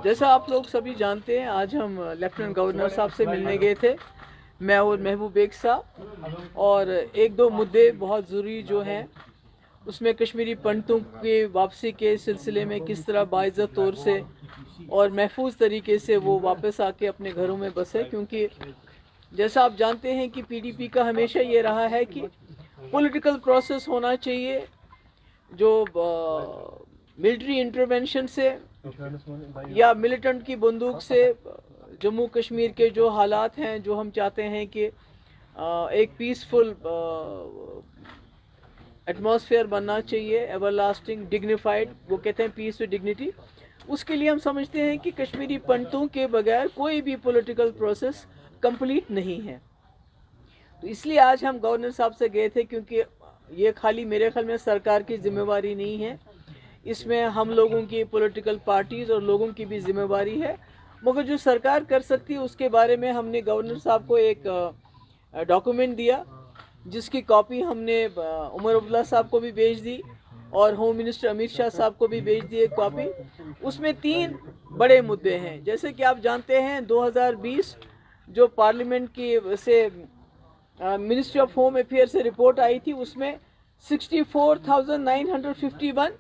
जैसा आप लोग सभी जानते हैं, आज हम लेफ्टिनेंट गवर्नर साहब से मिलने गए थे, मैं और महबूब बेग साहब, और एक दो मुद्दे बहुत ज़रूरी जो हैं उसमें कश्मीरी पंडितों की वापसी के सिलसिले में किस तरह बाइज़्ज़त तौर से और महफूज तरीके से वो वापस आके अपने घरों में बसे, क्योंकि जैसा आप जानते हैं कि पीडीपी का हमेशा ये रहा है कि पॉलिटिकल प्रोसेस होना चाहिए, जो मिलिट्री इंटरवेंशन से या मिलिटेंट की बंदूक से जम्मू कश्मीर के जो हालात हैं, जो हम चाहते हैं कि एक पीसफुल एटमॉस्फेयर बनना चाहिए, एवरलास्टिंग डिग्निफाइड, वो कहते हैं पीस विद डिग्निटी। उसके लिए हम समझते हैं कि कश्मीरी पंडितों के बगैर कोई भी पॉलिटिकल प्रोसेस कंप्लीट नहीं है। तो इसलिए आज हम गवर्नर साहब से गए थे, क्योंकि ये खाली मेरे ख्याल में सरकार की जिम्मेवारी नहीं है, इसमें हम लोगों की पॉलिटिकल पार्टीज़ और लोगों की भी जिम्मेवारी है। मगर जो सरकार कर सकती है उसके बारे में हमने गवर्नर साहब को एक डॉक्यूमेंट दिया, जिसकी कॉपी हमने उमर अब्दुल्ला साहब को भी भेज दी और होम मिनिस्टर अमित शाह साहब को भी भेज दी एक कॉपी। उसमें 3 बड़े मुद्दे हैं। जैसे कि आप जानते हैं 2020 जो पार्लियामेंट की से मिनिस्ट्री ऑफ होम अफेयर से रिपोर्ट आई थी, उसमें 64,951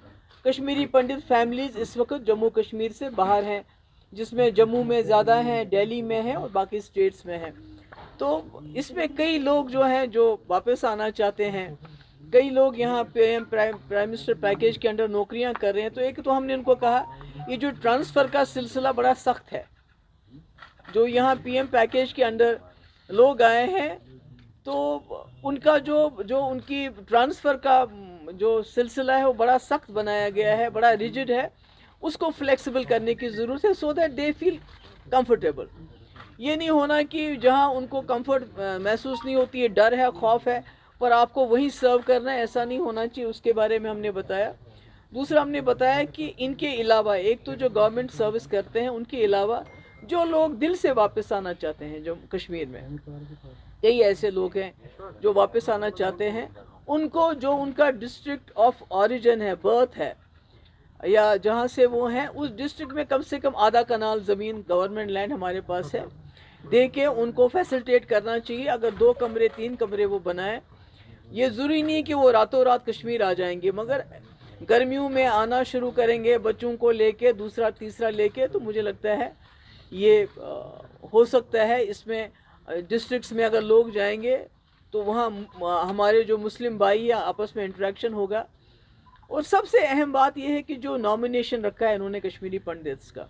कश्मीरी पंडित फैमिलीज़ इस वक्त जम्मू कश्मीर से बाहर हैं, जिसमें जम्मू में ज़्यादा हैं, दिल्ली में हैं और बाकी स्टेट्स में हैं। तो इसमें कई लोग जो हैं जो वापस आना चाहते हैं, कई लोग यहाँ पीएम प्राइम मिनिस्टर पैकेज के अंडर नौकरियाँ कर रहे हैं। तो एक तो हमने उनको कहा, ये जो ट्रांसफ़र का सिलसिला बड़ा सख्त है, जो यहाँ पीएम पैकेज के अंडर लोग आए हैं, तो उनका जो उनकी ट्रांसफ़र का जो सिलसिला है वो बड़ा सख्त बनाया गया है, बड़ा रिजिड है। उसको फ्लेक्सिबल करने की ज़रूरत है, so that they feel comfortable. ये नहीं होना कि जहाँ उनको कंफर्ट महसूस नहीं होती है, डर है, खौफ है, पर आपको वहीं सर्व करना है, ऐसा नहीं होना चाहिए। उसके बारे में हमने बताया। दूसरा हमने बताया कि इनके अलावा, एक तो जो गवर्नमेंट सर्विस करते हैं, उनके अलावा जो लोग दिल से वापस आना चाहते हैं जो कश्मीर में, कई ऐसे लोग हैं जो वापस आना चाहते हैं, उनको जो उनका डिस्ट्रिक्ट ऑफ ओरिजिन है, बर्थ है, या जहाँ से वो हैं, उस डिस्ट्रिक्ट में कम से कम आधा कनाल ज़मीन गवर्नमेंट लैंड हमारे पास है, दे के उनको फैसिलिटेट करना चाहिए। अगर 2 कमरे 3 कमरे वो बनाए, ये ज़रूरी नहीं है कि वो रातों रात कश्मीर आ जाएंगे, मगर गर्मियों में आना शुरू करेंगे बच्चों को लेके, दूसरा तीसरा लेके, तो मुझे लगता है ये हो सकता है। इसमें डिस्ट्रिक्ट्स में अगर लोग जाएंगे तो वहाँ हमारे जो मुस्लिम भाई या आपस में इंटरेक्शन होगा। और सबसे अहम बात यह है कि जो नॉमिनेशन रखा है इन्होंने कश्मीरी पंडित्स का,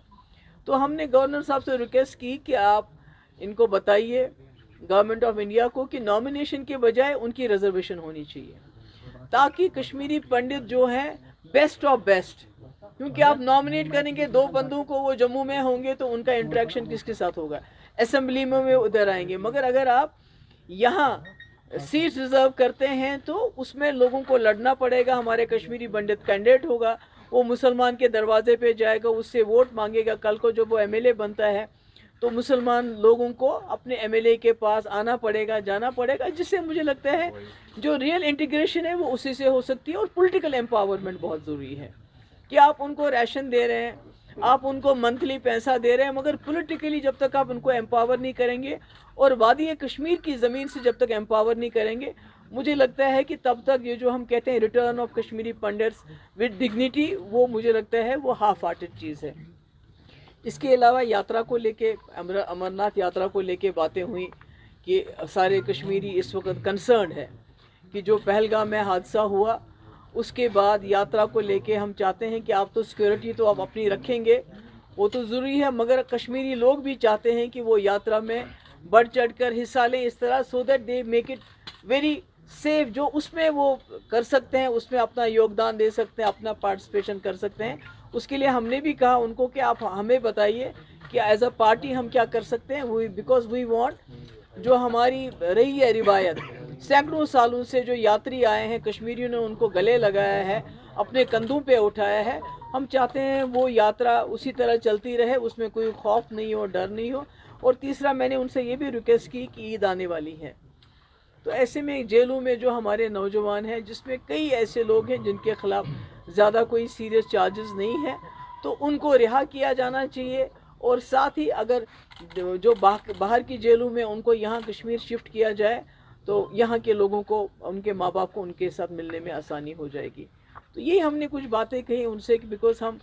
तो हमने गवर्नर साहब से रिक्वेस्ट की कि आप इनको बताइए, गवर्नमेंट ऑफ इंडिया को, कि नॉमिनेशन के बजाय उनकी रिजर्वेशन होनी चाहिए, ताकि कश्मीरी पंडित जो हैं बेस्ट ऑफ बेस्ट, क्योंकि आप नॉमिनेट करेंगे 2 बंदों को, वो जम्मू में होंगे तो उनका इंटरेक्शन किसके साथ होगा, असेंबली में वो उधर आएंगे। मगर अगर आप यहाँ सीट्स रिजर्व करते हैं तो उसमें लोगों को लड़ना पड़ेगा। हमारे कश्मीरी पंडित कैंडिडेट होगा, वो मुसलमान के दरवाजे पे जाएगा, उससे वोट मांगेगा। कल को जब वो एमएलए बनता है तो मुसलमान लोगों को अपने एमएलए के पास आना पड़ेगा, जाना पड़ेगा, जिससे मुझे लगता है जो रियल इंटीग्रेशन है वो उसी से हो सकती है। और पॉलिटिकल एम्पावरमेंट बहुत ज़रूरी है कि आप उनको राशन दे रहे हैं, आप उनको मंथली पैसा दे रहे हैं, मगर पॉलिटिकली जब तक आप उनको एम्पावर नहीं करेंगे और वादी कश्मीर की ज़मीन से जब तक एम्पावर नहीं करेंगे, मुझे लगता है कि तब तक ये जो हम कहते हैं return of Kashmiri pundits with dignity, वो मुझे लगता है वो हाफ हार्टेड चीज़ है। इसके अलावा यात्रा को लेके, अमरनाथ यात्रा को लेके बातें हुई कि सारे कश्मीरी इस वक्त कंसर्न है कि जो पहलगाम में हादसा हुआ, उसके बाद यात्रा को लेके हम चाहते हैं कि आप तो सिक्योरिटी तो आप अपनी रखेंगे, वो तो ज़रूरी है, मगर कश्मीरी लोग भी चाहते हैं कि वो यात्रा में बढ़ चढ़ कर हिस्सा लें, इस तरह, so that they make it very safe. जो उसमें वो कर सकते हैं, उसमें अपना योगदान दे सकते हैं, अपना पार्टिसिपेशन कर सकते हैं। उसके लिए हमने भी कहा उनको कि आप हमें बताइए कि एज अ पार्टी हम क्या कर सकते हैं। बिकॉज वी वांट, जो हमारी रही है रिवायत, सैकड़ों सालों से जो यात्री आए हैं, कश्मीरियों ने उनको गले लगाया है, अपने कंधों पे उठाया है, हम चाहते हैं वो यात्रा उसी तरह चलती रहे, उसमें कोई खौफ नहीं हो, डर नहीं हो। और तीसरा, मैंने उनसे ये भी रिक्वेस्ट की कि ईद आने वाली है, तो ऐसे में जेलों में जो हमारे नौजवान हैं, जिसमें कई ऐसे लोग हैं जिनके ख़िलाफ़ ज़्यादा कोई सीरियस चार्जेस नहीं है, تو ان کو رہا کیا جانا چاہیے، اور ساتھ ہی اگر جو باہر کی جیلوں میں ان کو یہاں کشمیر شفٹ کیا جائے تو یہاں کے لوگوں کو، ان کے ماں باپ کو ان کے ساتھ ملنے میں آسانی ہو جائے گی۔ تو یہی ہم نے کچھ باتیں کہی ان سے، بیکاز ہم،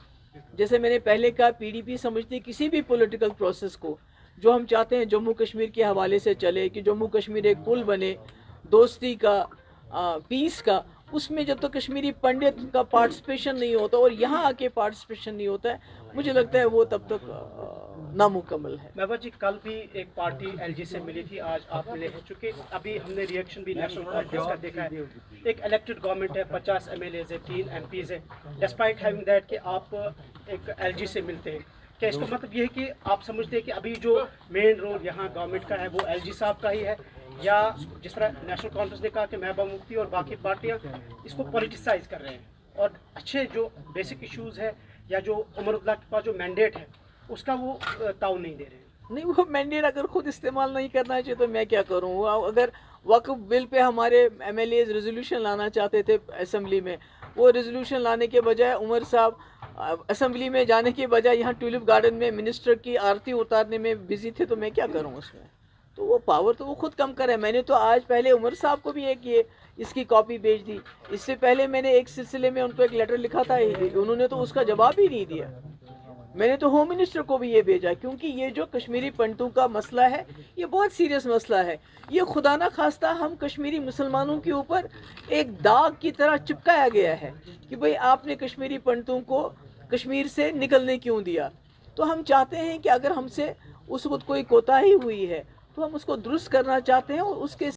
جیسے میں نے پہلے کہا، پی ڈی پی سمجھتے کسی بھی پولیٹیکل پروسیس کو جو ہم چاہتے ہیں جموں کشمیر کے حوالے سے چلے، کہ جموں کشمیر ایک پل بنے دوستی کا، پیس کا، اس میں جب تک کشمیری پنڈت کا پارٹیسپیشن نہیں ہوتا اور یہاں آ کے پارٹیسپیشن نہیں ہوتا ہے، مجھے لگتا ہے وہ تب تک نامکمل ہے۔ محبوبہ جی، کل بھی ایک پارٹی ایل جی سے ملی تھی، آج آپ ملے ہیں، چونکہ ابھی ہم نے ریئیکشن بھی نیشنل کانفرنس کا دیکھا ہے، ایک الیکٹڈ گورنمنٹ ہے، 50 ایم ایل ایز ہے، 3 ایم پیز ہے، ڈسپائٹ ہیونگ دیٹ کہ آپ ایک ایل جی سے ملتے ہیں، کیا اس کا مطلب یہ ہے کہ آپ سمجھتے ہیں کہ ابھی جو مین رول یہاں گورنمنٹ کا ہے وہ ایل جی صاحب کا ہی ہے، یا جس طرح نیشنل کانفرنس نے کہا کہ محبوبہ مفتی اور باقی پارٹیاں اس کو پولیٹیسائز کر رہے ہیں اور اچھے جو بیسک ایشوز ہے یا جو عمر اللہ کے پاس جو مینڈیٹ ہے اس کا وہ تعاون نہیں دے رہے ہیں؟ نہیں، وہ مینڈیٹ اگر خود استعمال نہیں کرنا چاہیے تو میں کیا کروں؟ اگر وقف بل پہ ہمارے ایم ایل ایز ریزولوشن لانا چاہتے تھے اسمبلی میں، وہ ریزولوشن لانے کے بجائے عمر صاحب اسمبلی میں جانے کے بجائے یہاں ٹیولپ گارڈن میں منسٹر کی آرتی اتارنے میں بزی تھے، تو میں کیا کروں اس میں؟ تو وہ پاور تو وہ خود کم کرے۔ میں نے تو آج پہلے عمر صاحب کو بھی ایک اس کی کاپی بھیج دی، اس سے پہلے میں نے ایک سلسلے میں ان کو ایک لیٹر لکھا تھا، انہوں نے تو اس کا جواب ہی نہیں دیا۔ میں نے تو ہوم منسٹر کو بھی یہ بھیجا، کیونکہ یہ جو کشمیری پنڈتوں کا مسئلہ ہے یہ بہت سیریس مسئلہ ہے، یہ خدا نہ خواستہ ہم کشمیری مسلمانوں کے اوپر ایک داغ کی طرح چپکایا گیا ہے کہ بھئی آپ نے کشمیری پنڈتوں کو کشمیر سے نکلنے کیوں دیا۔ تو ہم چاہتے ہیں کہ اگر ہم سے اس وقت کوئی کوتاہی ہوئی ہے تو ہم اس کو درست کرنا چاہتے ہیں، اور اس کے